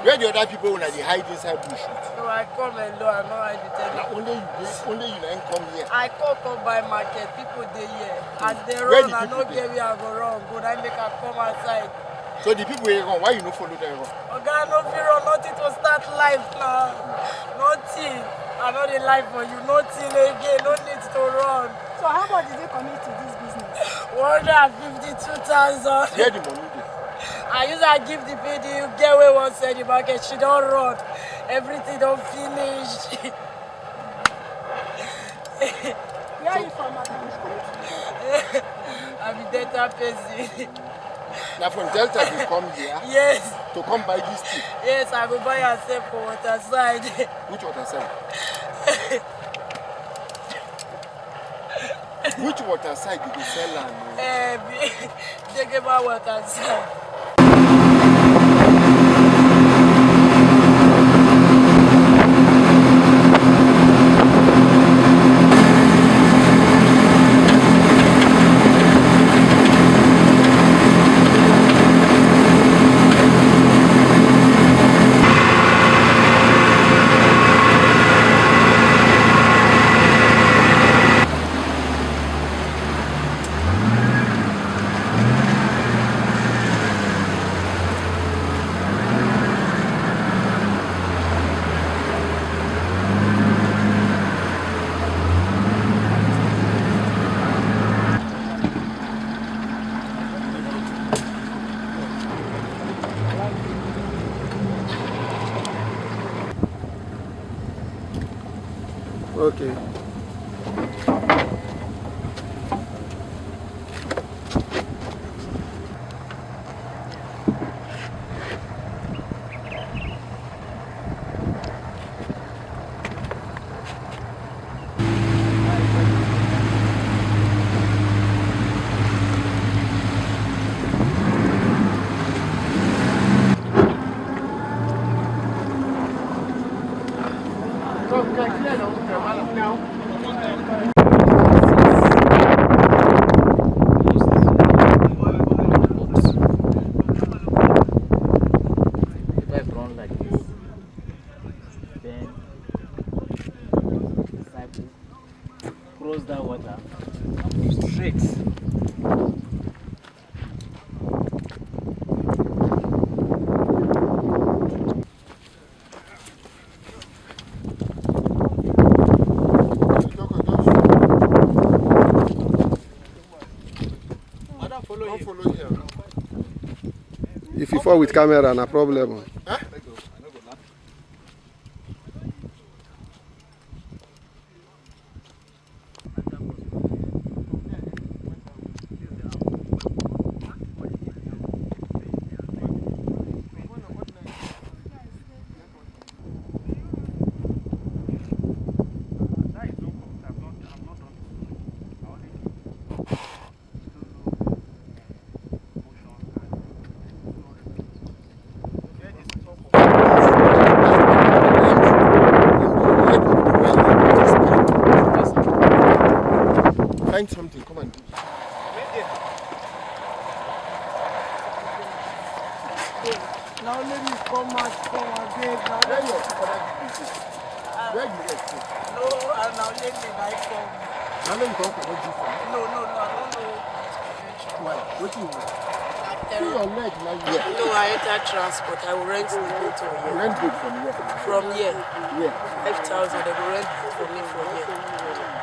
Where the other people when they hide inside bush? So I come alone, I know I detect. Only you then come here. I come by market, people they here. As they run, I don't get where I go wrong. Good, I make a come outside. So the people here run, why you no follow them run? Okay, no fear, nothing to start life now. Nothing. I know the life for you, nothing again, no need to run. So how much did you commit to this business? 152,000. Where the money dey? I use I give the PD, you get away one side the market, she don't run. Everything don't finish. Where are you from, madam? I'm in Delta Pesi. Now from Delta you come here? Yes. To come buy this tea? Yes, I go buy yourself for water side. Which water side? Which water side did you sell and? Degama water side. Okay. Cross that water and move straight. If you fall with camera, no problem. Huh? Find something, come and do it. Now let me come out from again. Now Where let me. you get to? No, now let me like come. Now let me come for this. No, I don't know. Why? What do you want? See No, your leg now here. I enter transport. I will rent the boat from here. Rent boat from here. From here. Yeah. 5,000. They will rent for me from here.